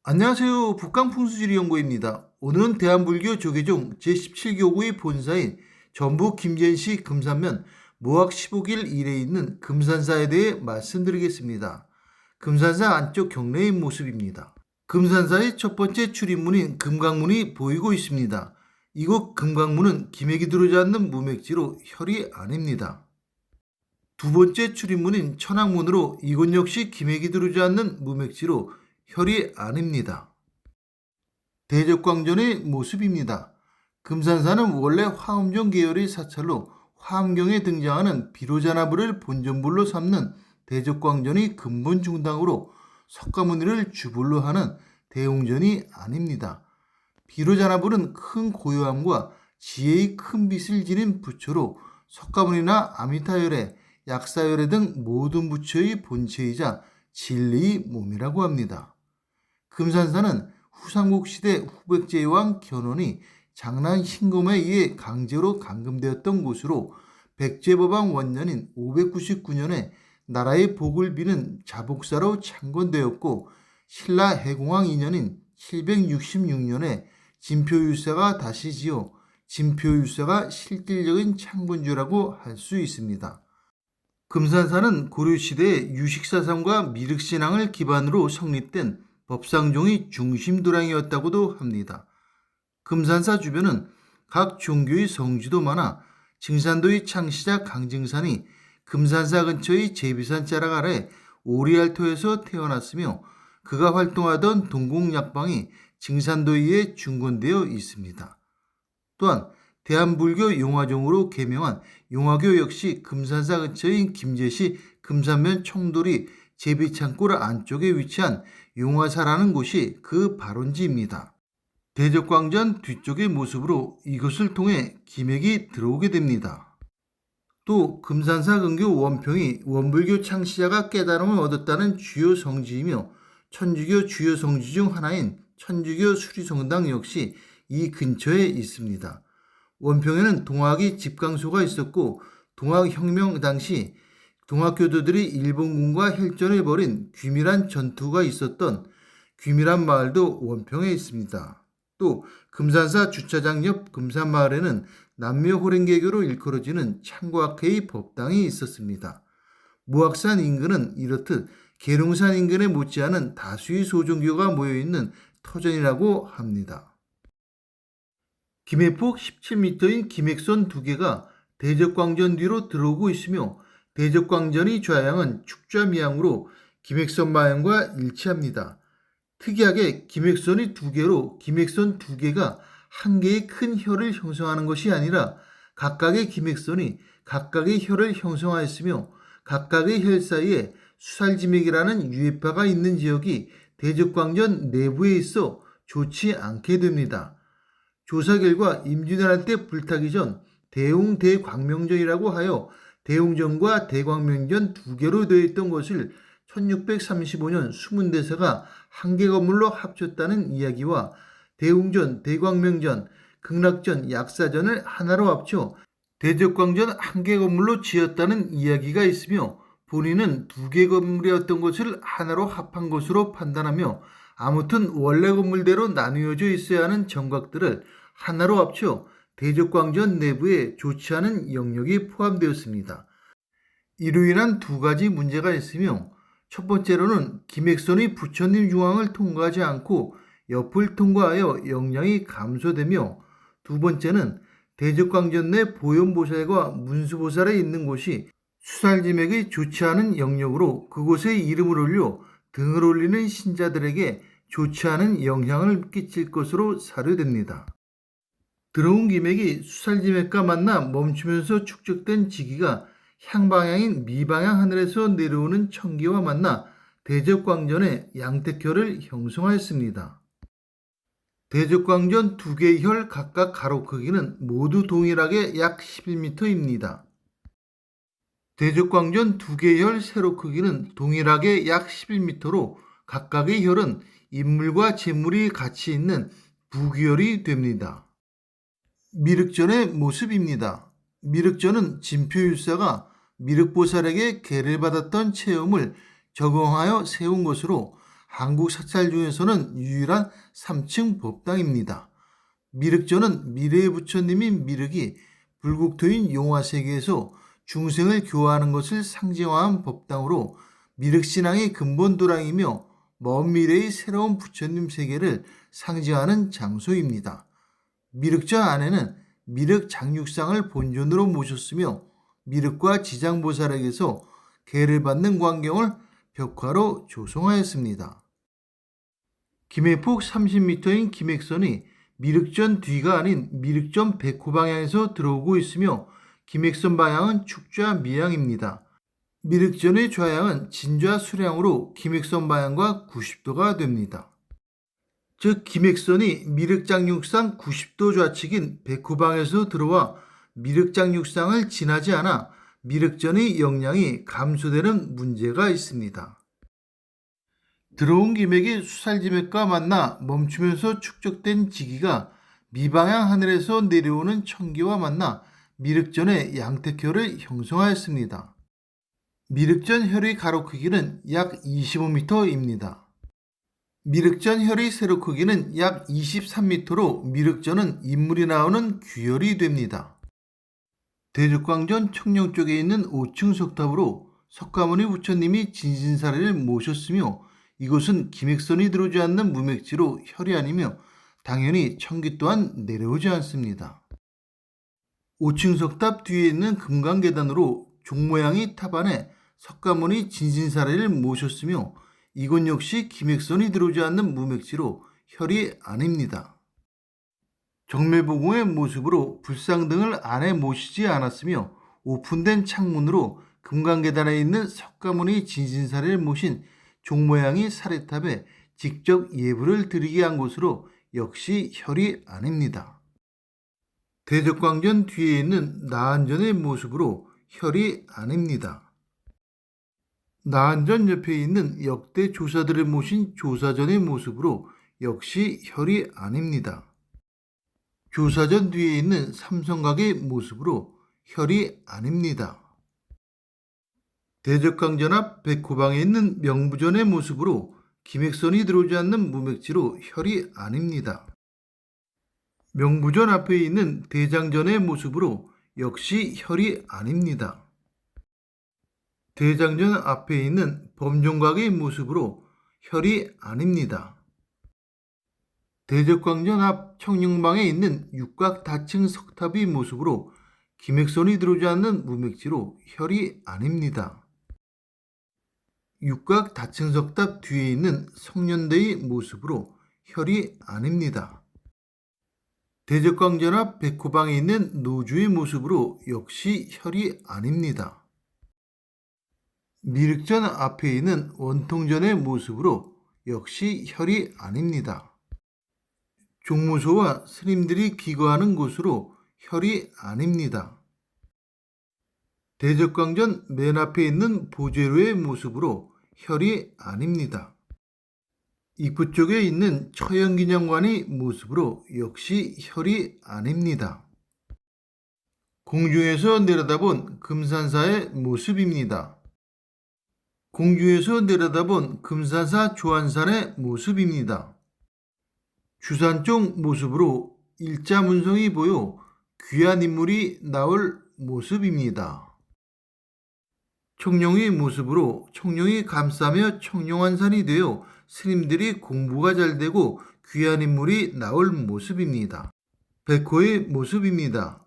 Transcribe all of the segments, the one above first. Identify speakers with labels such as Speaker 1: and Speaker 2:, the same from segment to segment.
Speaker 1: 안녕하세요. 북강풍수지리연구입니다. 오늘은 대한불교 조계종 제17교구의 본사인 전북 김제시 금산면 모학 15길 일에 있는 금산사에 대해 말씀드리겠습니다. 금산사 안쪽 경내의 모습입니다. 금산사의 첫 번째 출입문인 금강문이 보이고 있습니다. 이곳 금강문은 기맥이 들어오지 않는 무맥지로 혈이 아닙니다. 두 번째 출입문인 천왕문으로 이곳 역시 기맥이 들어오지 않는 무맥지로 혈이 아닙니다. 대적광전의 모습입니다. 금산사는 원래 화엄경 계열의 사찰로 화엄경에 등장하는 비로자나불을 본전불로 삼는 대적광전의 근본 중당으로 석가모니를 주불로 하는 대웅전이 아닙니다. 비로자나불은 큰 고요함과 지혜의 큰 빛을 지닌 부처로 석가모니나 아미타열애, 약사열애 등 모든 부처의 본체이자 진리의 몸이라고 합니다. 금산사는 후삼국 시대 후백제왕 견훤이 장남 신검에 의해 강제로 감금되었던 곳으로 백제법왕 원년인 599년에 나라의 복을 비는 자복사로 창건되었고 신라 해공왕 2년인 766년에 진표율사가 다시 지어 진표율사가 실질적인 창건주라고 할 수 있습니다. 금산사는 고려시대의 유식사상과 미륵신앙을 기반으로 성립된 법상종의 중심도량이었다고도 합니다. 금산사 주변은 각 종교의 성지도 많아 증산도의 창시자 강증산이 금산사 근처의 제비산 자락 아래 오리알토에서 태어났으며 그가 활동하던 동공약방이 증산도에 중건되어 있습니다. 또한 대한불교 용화종으로 개명한 용화교 역시 금산사 근처인 김제시 금산면 청돌이 제비창굴 안쪽에 위치한 용화사라는 곳이 그 발원지입니다. 대적광전 뒤쪽의 모습으로 이것을 통해 기맥이 들어오게 됩니다. 또 금산사 근교 원평이 원불교 창시자가 깨달음을 얻었다는 주요 성지이며 천주교 주요 성지 중 하나인 천주교 수리성당 역시 이 근처에 있습니다. 원평에는 동학의 집강소가 있었고 동학혁명 당시 동학교도들이 일본군과 혈전을 벌인 귀밀한 전투가 있었던 귀밀한 마을도 원평에 있습니다. 또 금산사 주차장 옆 금산마을에는 남묘 호랭개교로 일컬어지는 창고학회의 법당이 있었습니다. 무악산 인근은 이렇듯 계룡산 인근에 못지않은 다수의 소종교가 모여있는 터전이라고 합니다. 김해폭 17m인 김액선 두 개가 대적광전 뒤로 들어오고 있으며 대적광전의 좌양은 축좌미양으로 김액선 마양과 일치합니다. 특이하게 김액선이 두 개로 김액선 두 개가 한 개의 큰 혀를 형성하는 것이 아니라 각각의 김액선이 각각의 혀를 형성하였으며 각각의 혈 사이에 수살지맥이라는 유해파가 있는 지역이 대적광전 내부에 있어 좋지 않게 됩니다. 조사 결과 임진왜란 때 불타기 전 대웅 대광명전이라고 하여 대웅전과 대광명전 두 개로 되어 있던 것을 1635년 수문대사가 한 개 건물로 합쳤다는 이야기와 대웅전, 대광명전, 극락전, 약사전을 하나로 합쳐 대적광전 한 개 건물로 지었다는 이야기가 있으며 본인은 두 개 건물이었던 것을 하나로 합한 것으로 판단하며 아무튼 원래 건물대로 나누어져 있어야 하는 정각들을 하나로 합쳐 대적광전 내부에 좋지 않은 영역이 포함되었습니다. 이로 인한 두 가지 문제가 있으며 첫 번째로는 김액선의 부처님 중앙을 통과하지 않고 옆을 통과하여 영향이 감소되며 두 번째는 대적광전 내 보현보살과 문수보살에 있는 곳이 수살지맥의 좋지 않은 영역으로 그곳에 이름을 올려 등을 올리는 신자들에게 좋지 않은 영향을 끼칠 것으로 사료됩니다. 들어온 기맥이 수살지맥과 만나 멈추면서 축적된 지기가 향방향인 미방향 하늘에서 내려오는 청기와 만나 대적광전의 양택혈을 형성하였습니다. 대적광전 두 개의 혈 각각 가로 크기는 모두 동일하게 약 11m입니다. 대적광전 두 개의 혈 세로 크기는 동일하게 약 11m로 각각의 혈은 인물과 재물이 같이 있는 부귀혈이 됩니다. 미륵전의 모습입니다. 미륵전은 진표율사가 미륵보살에게 계를 받았던 체험을 적용하여 세운 것으로 한국 사찰 중에서는 유일한 3층 법당입니다. 미륵전은 미래의 부처님인 미륵이 불국토인 용화세계에서 중생을 교화하는 것을 상징화한 법당으로 미륵신앙의 근본 도량이며 먼 미래의 새로운 부처님 세계를 상징하는 장소입니다. 미륵전 안에는 미륵 장육상을 본尊으로 모셨으며 미륵과 지장보살에게서 계를 받는 광경을 벽화로 조성하였습니다. 김해폭 30m인 김액선이 미륵전 뒤가 아닌 미륵전 백호 방향에서 들어오고 있으며 김액선 방향은 축좌 미양입니다. 미륵전의 좌양은 진좌 수량으로 김액선 방향과 90도가 됩니다. 즉 김액선이 미륵장육상 90도 좌측인 백호방에서 들어와 미륵장육상을 지나지 않아 미륵전의 영향이 감소되는 문제가 있습니다. 들어온 기맥이 수살지맥과 만나 멈추면서 축적된 지기가 미방향 하늘에서 내려오는 천기와 만나 미륵전의 양택혈을 형성하였습니다. 미륵전 혈의 가로 크기는 약 25m입니다. 미륵전 혈의 세로 크기는 약 23m로 미륵전은 인물이 나오는 규혈이 됩니다. 대적광전 청령 쪽에 있는 5층 석탑으로 석가모니 부처님이 진신사례를 모셨으며 이곳은 김액선이 들어오지 않는 무맥지로 혈이 아니며 당연히 천기 또한 내려오지 않습니다. 5층 석탑 뒤에 있는 금강계단으로 종모양의 탑 안에 석가모니 진신사례를 모셨으며 이곳 역시 김액선이 들어오지 않는 무맥지로 혈이 아닙니다. 정매보공의 모습으로 불상등을 안에 모시지 않았으며 오픈된 창문으로 금강계단에 있는 석가모니 진신사례를 모신 종모양의 사례탑에 직접 예불을 드리게 한 곳으로 역시 혈이 아닙니다. 대적광전 뒤에 있는 나한전의 모습으로 혈이 아닙니다. 나한전 옆에 있는 역대 조사들을 모신 조사전의 모습으로 역시 혈이 아닙니다. 조사전 뒤에 있는 삼성각의 모습으로 혈이 아닙니다. 대적광전 앞 백호방에 있는 명부전의 모습으로 김액선이 들어오지 않는 무맥지로 혈이 아닙니다. 명부전 앞에 있는 대장전의 모습으로 역시 혈이 아닙니다. 대장전 앞에 있는 범종각의 모습으로 혈이 아닙니다. 대적광전 앞 청룡방에 있는 육각 다층 석탑의 모습으로 김액선이 들어오지 않는 무맥지로 혈이 아닙니다. 육각 다층 석탑 뒤에 있는 성년대의 모습으로 혈이 아닙니다. 대적광전 앞 백호방에 있는 노주의 모습으로 역시 혈이 아닙니다. 미륵전 앞에 있는 원통전의 모습으로 역시 혈이 아닙니다. 종무소와 스님들이 기거하는 곳으로 혈이 아닙니다. 대적광전 맨 앞에 있는 보제로의 모습으로 혈이 아닙니다. 입구 쪽에 있는 처형기념관의 모습으로 역시 혈이 아닙니다. 공중에서 내려다본 금산사의 모습입니다. 공중에서 내려다본 금산사 조안산의 모습입니다. 주산 쪽 모습으로 일자문성이 보여 귀한 인물이 나올 모습입니다. 청룡의 모습으로 청룡이 감싸며 청룡한산이 되어 스님들이 공부가 잘 되고 귀한 인물이 나올 모습입니다. 백호의 모습입니다.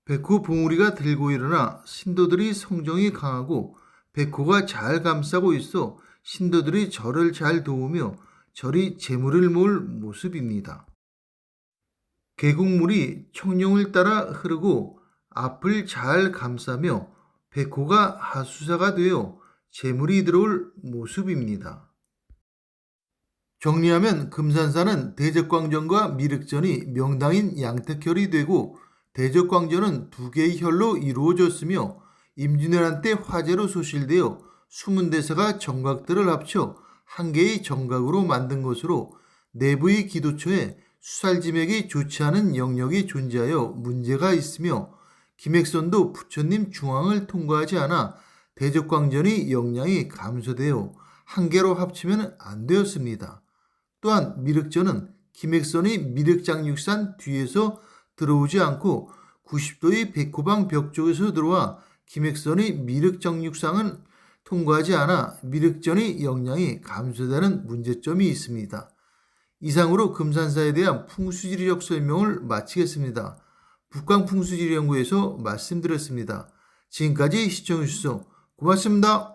Speaker 1: 백호 봉우리가 들고 일어나 신도들이 성정이 강하고 백호가 잘 감싸고 있어 신도들이 절을 잘 도우며 절이 재물을 모을 모습입니다. 계곡물이 청룡을 따라 흐르고 앞을 잘 감싸며 백호가 하수사가 되어 재물이 들어올 모습입니다. 정리하면 금산사는 대적광전과 미륵전이 명당인 양택혈이 되고 대적광전은 두 개의 혈로 이루어졌으며 임진왜란 때 화재로 소실되어 숨은 대사가 정각들을 합쳐 한 개의 정각으로 만든 것으로 내부의 기도처에 수살지맥이 좋지 않은 영역이 존재하여 문제가 있으며 김액선도 부처님 중앙을 통과하지 않아 대적광전의 영향이 감소되어 한 개로 합치면 안 되었습니다. 또한 미륵전은 김액선이 미륵장육산 뒤에서 들어오지 않고 90도의 백호방 벽 쪽에서 들어와 김액선의 미륵정육상을 통과하지 않아 미륵전의 역량이 감소되는 문제점이 있습니다. 이상으로 금산사에 대한 풍수지리적 설명을 마치겠습니다. 북광풍수지리연구에서 말씀드렸습니다. 지금까지 시청해주셔서 고맙습니다.